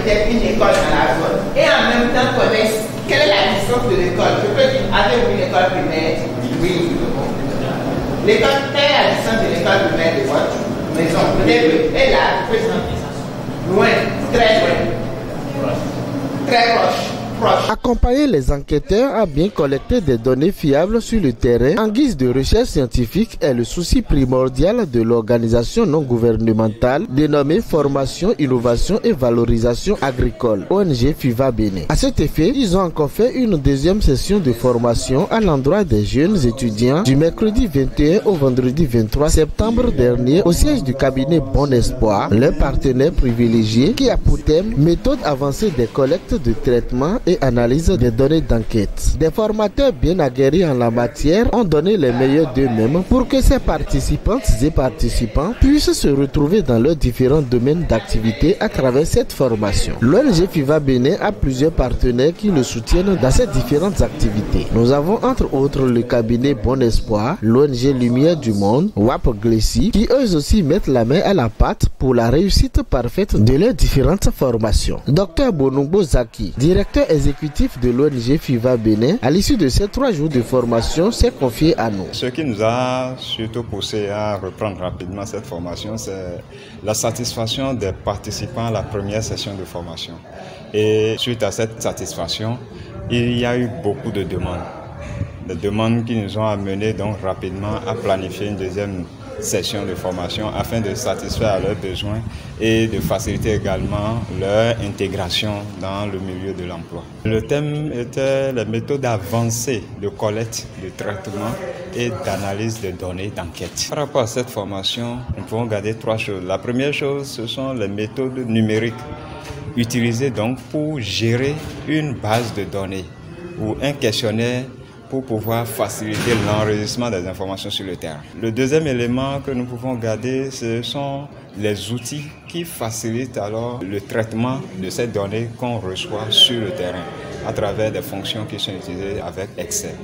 peut-être une école dans la zone et en même temps connaissent quelle est la distance de l'école. Je peux dire, avez-vous une école primaire? Oui. L'école, quelle est la distance de l'école primaire de votre maison? Peut-être et là, loin, très loin, très proche. Accompagner les enquêteurs à bien collecter des données fiables sur le terrain en guise de recherche scientifique est le souci primordial de l'organisation non gouvernementale dénommée Formation, Innovation et Valorisation Agricole, ONG FIVA Bénin. À cet effet, ils ont encore fait une deuxième session de formation à l'endroit des jeunes étudiants du mercredi 21 au vendredi 23 septembre dernier au siège du cabinet Bon Espoir, leur partenaire privilégié qui a pour thème méthode avancée des collectes de traitement et analyse des données d'enquête. Des formateurs bien aguerris en la matière ont donné les meilleurs d'eux-mêmes pour que ces participantes et participants puissent se retrouver dans leurs différents domaines d'activité à travers cette formation. L'ONG FIVA Bénin a plusieurs partenaires qui le soutiennent dans ces différentes activités. Nous avons entre autres le cabinet Bon Espoir, l'ONG Lumière du Monde, WAP Glessi, qui eux aussi mettent la main à la pâte pour la réussite parfaite de leurs différentes formations. Dr Bonumbo Zaki, directeur exécutif de l'ONG FIVA Bénin, à l'issue de ces 3 jours de formation, s'est confié à nous. Ce qui nous a surtout poussé à reprendre rapidement cette formation, c'est la satisfaction des participants à la première session de formation. Et suite à cette satisfaction, il y a eu beaucoup de demandes. Des demandes qui nous ont amenés donc rapidement à planifier une deuxième session de formation afin de satisfaire à leurs besoins et de faciliter également leur intégration dans le milieu de l'emploi. Le thème était les méthodes avancées de collecte, de traitement et d'analyse des données d'enquête. Par rapport à cette formation, nous pouvons garder 3 choses. La première chose, ce sont les méthodes numériques utilisées donc pour gérer une base de données ou un questionnaire pour pouvoir faciliter l'enregistrement des informations sur le terrain. Le deuxième élément que nous pouvons garder, ce sont les outils qui facilitent alors le traitement de ces données qu'on reçoit sur le terrain à travers des fonctions qui sont utilisées avec Excel.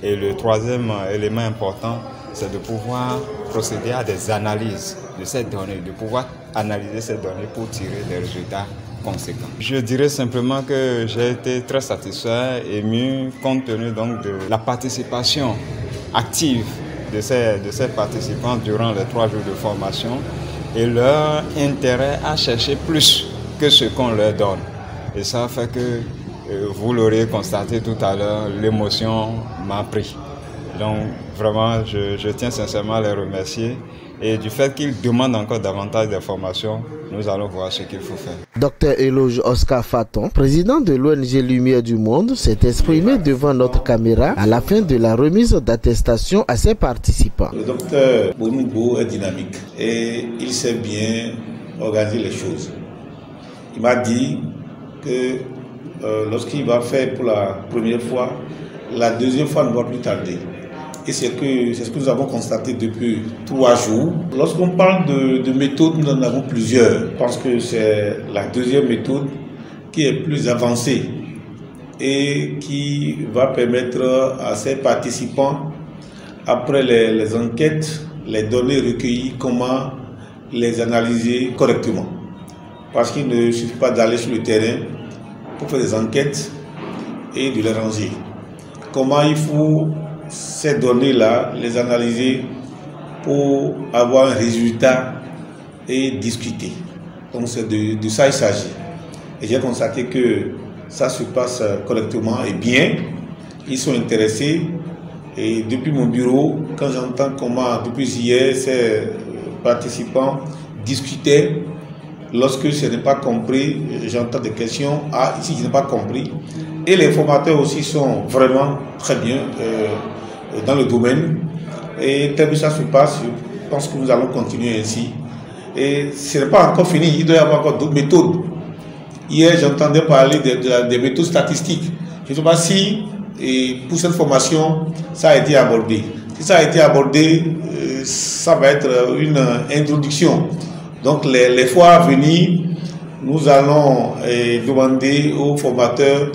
Et le troisième élément important, c'est de pouvoir procéder à des analyses de ces données, de pouvoir analyser ces données pour tirer des résultats conséquents. Je dirais simplement que j'ai été très satisfait, ému, compte tenu donc de la participation active de ces participants durant les 3 jours de formation et leur intérêt à chercher plus que ce qu'on leur donne. Et ça fait que, vous l'aurez constaté tout à l'heure, l'émotion m'a pris. Donc vraiment, je tiens sincèrement à les remercier. Et du fait qu'ils demandent encore davantage d'informations, nous allons voir ce qu'il faut faire. Dr Eloge Oscar Faton, président de l'ONG Lumière du Monde, s'est exprimé devant notre caméra à la fin de la remise d'attestation à ses participants. Le docteur Bonumbo est dynamique et il sait bien organiser les choses. Il m'a dit que lorsqu'il va faire pour la première fois, la deuxième fois ne va plus tarder. Et c'est ce que nous avons constaté depuis 3 jours. Lorsqu'on parle de méthodes, nous en avons plusieurs. Je pense que c'est la deuxième méthode qui est plus avancée et qui va permettre à ces participants, après les enquêtes, les données recueillies, comment les analyser correctement. Parce qu'il ne suffit pas d'aller sur le terrain pour faire des enquêtes et de les ranger. Comment il faut ces données-là, les analyser pour avoir un résultat et discuter. Donc c'est de ça il s'agit. Et j'ai constaté que ça se passe correctement et bien. Ils sont intéressés. Et depuis mon bureau, quand j'entends comment, depuis hier, ces participants discutaient, lorsque ce n'est pas compris, j'entends des questions. Ah, ici je n'ai pas compris. Et les formateurs aussi sont vraiment très bien dans le domaine. Et tel que ça se passe, je pense que nous allons continuer ainsi. Et ce n'est pas encore fini, il doit y avoir encore d'autres méthodes. Hier, j'entendais parler des méthodes statistiques. Je ne sais pas si, pour cette formation, ça a été abordé. Si ça a été abordé, ça va être une introduction. Donc, les fois à venir, nous allons demander aux formateurs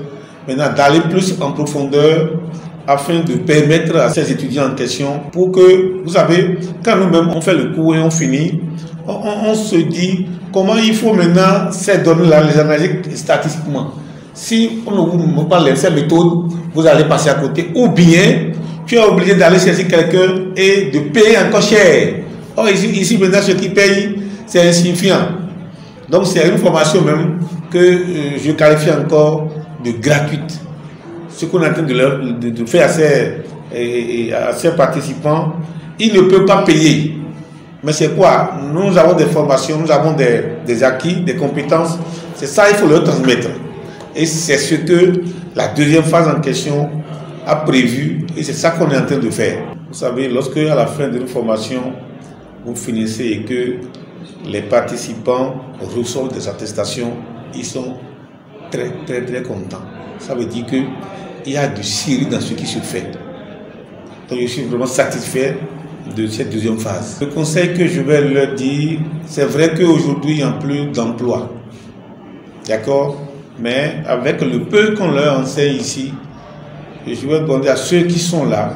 maintenant d'aller plus en profondeur afin de permettre à ces étudiants en question pour que, vous savez, quand nous-mêmes on fait le cours et on finit, on se dit comment il faut maintenant ces données-là les analyser statistiquement. Si on ne vous parle de ces méthodes, vous allez passer à côté. Ou bien, tu es obligé d'aller chercher quelqu'un et de payer encore cher. Or, ici maintenant, ce qui paye, c'est insignifiant. Donc, c'est une formation même que je qualifie encore de gratuite. Ce qu'on est en train de faire à ces participants, ils ne peuvent pas payer. Mais c'est quoi? Nous avons des formations, nous avons des acquis, des compétences. C'est ça, il faut leur transmettre. Et c'est ce que la deuxième phase en question a prévu. Et c'est ça qu'on est en train de faire. Vous savez, lorsque à la fin d'une formation, vous finissez et que les participants reçoivent des attestations, ils sont très contents. Ça veut dire qu'il y a du sérieux dans ce qui se fait. Donc je suis vraiment satisfait de cette deuxième phase. Le conseil que je vais leur dire, c'est vrai qu'aujourd'hui il n'y a plus d'emploi. D'accord? Mais avec le peu qu'on leur enseigne ici, je vais demander à ceux qui sont là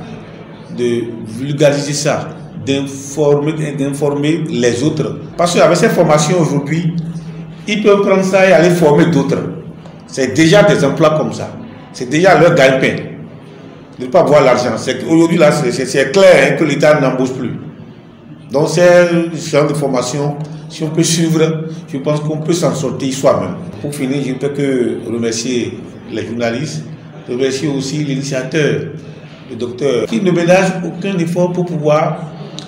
de vulgariser ça, d'informer les autres. Parce qu'avec ces formations aujourd'hui, ils peuvent prendre ça et aller former d'autres. C'est déjà des emplois comme ça. C'est déjà leur gagne-pain. De ne pas voir l'argent. Aujourd'hui, là, c'est clair que l'État n'embauche plus. Donc, c'est ce genre de formation. Si on peut suivre, je pense qu'on peut s'en sortir soi-même. Pour finir, je ne peux que remercier les journalistes, remercier aussi l'initiateur, le docteur, qui ne ménage aucun effort pour pouvoir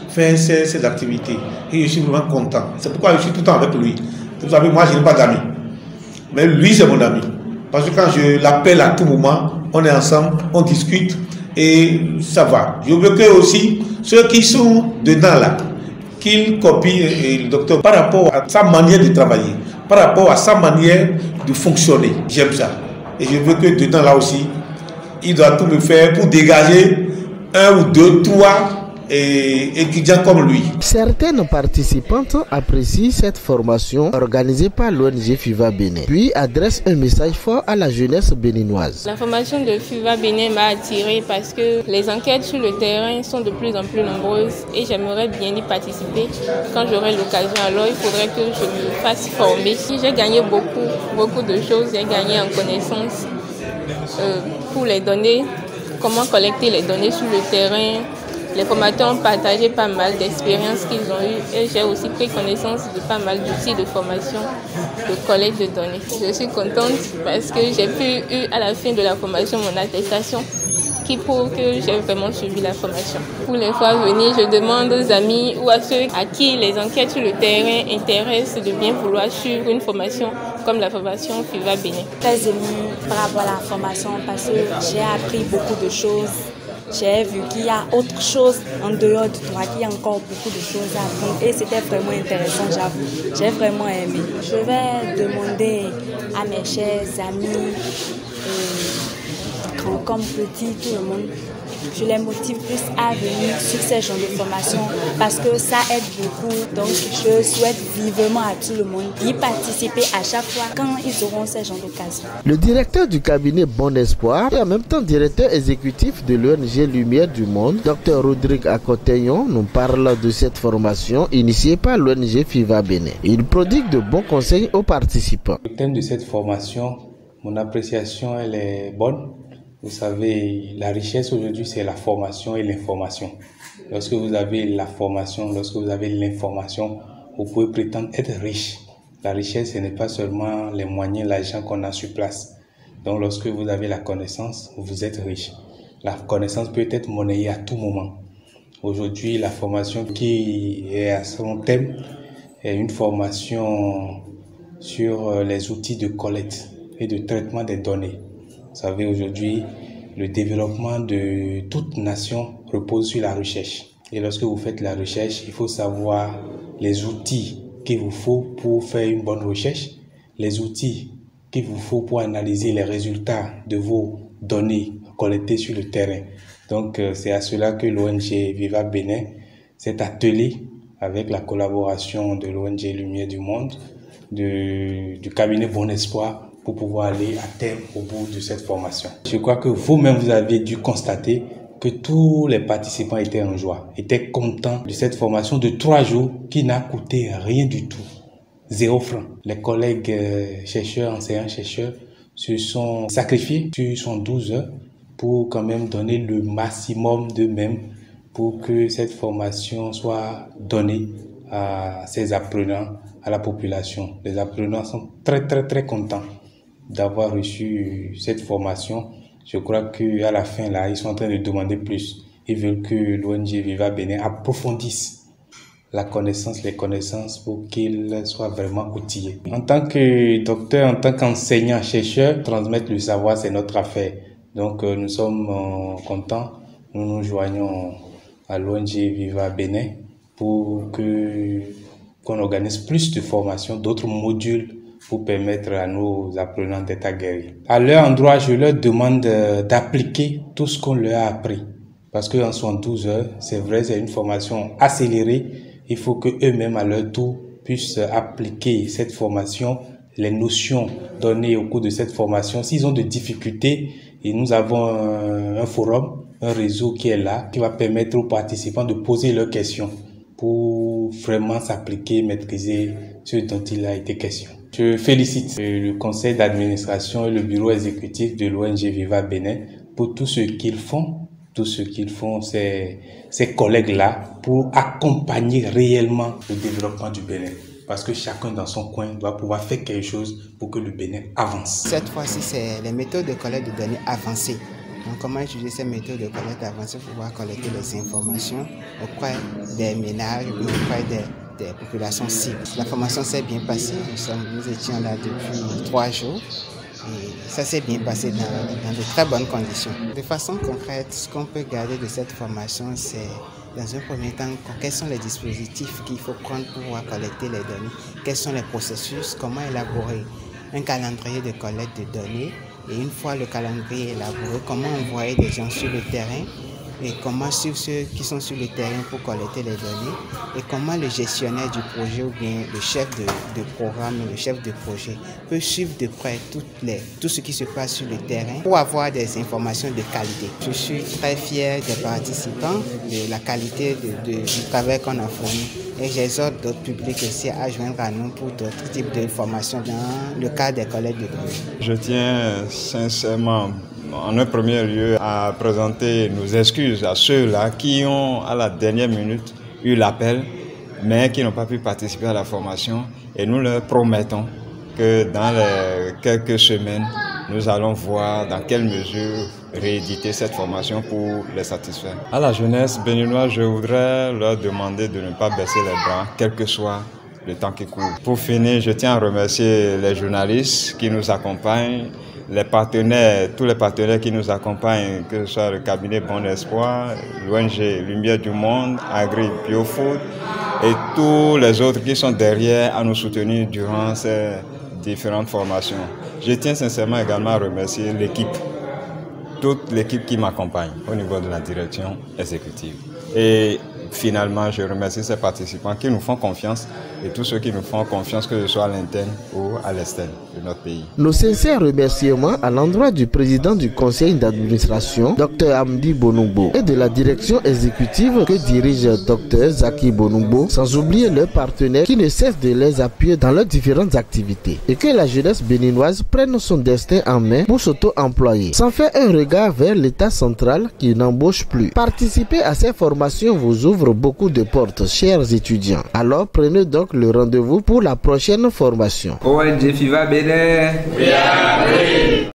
faire ces activités. Et je suis vraiment content. C'est pourquoi je suis tout le temps avec lui. Vous savez, moi, je n'ai pas d'amis. Mais lui, c'est mon ami. Parce que quand je l'appelle à tout moment, on est ensemble, on discute et ça va. Je veux que aussi ceux qui sont dedans là, qu'ils copient le docteur par rapport à sa manière de travailler, par rapport à sa manière de fonctionner. J'aime ça. Et je veux que dedans là aussi, il doit tout me faire pour dégager 1 ou 2, 3 étudiants comme lui. Certaines participantes apprécient cette formation organisée par l'ONG FIVA Bénin, puis adressent un message fort à la jeunesse béninoise. La formation de FIVA Bénin m'a attirée parce que les enquêtes sur le terrain sont de plus en plus nombreuses et j'aimerais bien y participer. Quand j'aurai l'occasion, alors il faudrait que je me fasse former. J'ai gagné beaucoup de choses. J'ai gagné en connaissance pour les données, comment collecter les données sur le terrain. Les formateurs ont partagé pas mal d'expériences qu'ils ont eues et j'ai aussi pris connaissance de pas mal d'outils de formation, de collecte de données. Je suis contente parce que j'ai pu à la fin de la formation mon attestation qui prouve que j'ai vraiment suivi la formation. Pour les fois à venir, je demande aux amis ou à ceux à qui les enquêtes sur le terrain intéressent de bien vouloir suivre une formation comme la formation FIVA Bénin. Très émue par rapport à la formation parce que j'ai appris beaucoup de choses. J'ai vu qu'il y a autre chose en dehors du droit, qu'il y a encore beaucoup de choses à apprendre et c'était vraiment intéressant, j'avoue. J'ai vraiment aimé. Je vais demander à mes chers amis, grands comme petits, tout le monde, je les motive plus à venir sur ces genres de formations parce que ça aide beaucoup. Donc je souhaite vivement à tout le monde d'y participer à chaque fois quand ils auront ces genres d'occasions. Le directeur du cabinet Bon Espoir et en même temps directeur exécutif de l'ONG Lumière du Monde, Dr Rodrigue Akoteyon, nous parle de cette formation initiée par l'ONG FIVA Bénin. Il prodigue de bons conseils aux participants. Le thème de cette formation, mon appréciation, elle est bonne. Vous savez, la richesse aujourd'hui, c'est la formation et l'information. Lorsque vous avez la formation, lorsque vous avez l'information, vous pouvez prétendre être riche. La richesse, ce n'est pas seulement les moyens, l'argent qu'on a sur place. Donc, lorsque vous avez la connaissance, vous êtes riche. La connaissance peut être monnayée à tout moment. Aujourd'hui, la formation qui est à son thème est une formation sur les outils de collecte et de traitement des données. Vous savez, aujourd'hui, le développement de toute nation repose sur la recherche. Et lorsque vous faites la recherche, il faut savoir les outils qu'il vous faut pour faire une bonne recherche, les outils qu'il vous faut pour analyser les résultats de vos données collectées sur le terrain. Donc, c'est à cela que l'ONG Viva Bénin s'est attelée avec la collaboration de l'ONG Lumière du Monde, du cabinet Bon Espoir, pour pouvoir aller à terme au bout de cette formation. Je crois que vous-même, vous avez dû constater que tous les participants étaient en joie, étaient contents de cette formation de 3 jours qui n'a coûté rien du tout. 0 francs. Les collègues chercheurs, enseignants-chercheurs se sont sacrifiés sur 112 heures pour quand même donner le maximum d'eux-mêmes pour que cette formation soit donnée à ces apprenants, à la population. Les apprenants sont très contents d'avoir reçu cette formation. Je crois qu'à la fin, là, ils sont en train de demander plus. Ils veulent que l'ONG Viva Bénin approfondisse les connaissances pour qu'ils soient vraiment outillés. En tant que docteur, en tant qu'enseignant, chercheur, transmettre le savoir, c'est notre affaire. Donc nous sommes contents, nous nous joignons à l'ONG Viva Bénin pour qu'on organise plus de formations, d'autres modules pour permettre à nos apprenants d'être aguerris. À leur endroit, je leur demande d'appliquer tout ce qu'on leur a appris. Parce qu'en 72 heures, c'est vrai, c'est une formation accélérée. Il faut qu'eux-mêmes, à leur tour, puissent appliquer cette formation, les notions données au cours de cette formation. S'ils ont des difficultés, et nous avons un forum, un réseau qui est là, qui va permettre aux participants de poser leurs questions pour vraiment s'appliquer, maîtriser ce dont il a été question. Je félicite le conseil d'administration et le bureau exécutif de l'ONG Viva Bénin pour tout ce qu'ils font. Tout ce qu'ils font, ces collègues-là, pour accompagner réellement le développement du Bénin. Parce que chacun dans son coin doit pouvoir faire quelque chose pour que le Bénin avance. Cette fois-ci, c'est les méthodes de collecte de données avancées. Donc, comment utiliser ces méthodes de collecte avancées pour pouvoir collecter les informations auprès des ménages ou auprès des populations cibles. La formation s'est bien passée. Nous étions là depuis 3 jours. Et ça s'est bien passé dans de très bonnes conditions. De façon concrète, ce qu'on peut garder de cette formation, c'est dans un premier temps, quels sont les dispositifs qu'il faut prendre pour pouvoir collecter les données, quels sont les processus, comment élaborer un calendrier de collecte de données, et une fois le calendrier élaboré, comment envoyer des gens sur le terrain, et comment suivre ceux qui sont sur le terrain pour collecter les données, et comment le gestionnaire du projet ou bien le chef de programme, le chef de projet peut suivre de près tout ce qui se passe sur le terrain pour avoir des informations de qualité. Je suis très fier des participants, de la qualité du travail qu'on a fourni, et j'exhorte d'autres publics aussi à joindre à nous pour d'autres types de formations dans le cadre des collectes de données. Je tiens sincèrement en un premier lieu à présenter nos excuses à ceux-là qui ont à la dernière minute eu l'appel mais qui n'ont pas pu participer à la formation, et nous leur promettons que dans les quelques semaines nous allons voir dans quelle mesure rééditer cette formation pour les satisfaire. À la jeunesse béninoise, je voudrais leur demander de ne pas baisser les bras quel que soit le temps qui court. Pour finir, je tiens à remercier les journalistes qui nous accompagnent, les partenaires, tous les partenaires qui nous accompagnent, que ce soit le cabinet Bon Espoir, l'ONG Lumière du Monde, Agri Biofood et tous les autres qui sont derrière à nous soutenir durant ces différentes formations. Je tiens sincèrement également à remercier l'équipe, toute l'équipe qui m'accompagne au niveau de la direction exécutive. Et finalement, je remercie ces participants qui nous font confiance et tous ceux qui nous font confiance, que ce soit à l'interne ou à l'externe de notre pays. Nos sincères remerciements à l'endroit du président du conseil d'administration, Dr Amdi Bonumbo, et de la direction exécutive que dirige Dr Zaki Bonumbo, sans oublier leurs partenaires qui ne cessent de les appuyer dans leurs différentes activités. Et que la jeunesse béninoise prenne son destin en main pour s'auto-employer, sans faire un regard vers l'État central qui n'embauche plus. Participer à ces formations vous ouvre beaucoup de portes, chers étudiants. Alors prenez donc le rendez-vous pour la prochaine formation. ONG Viva Bénin.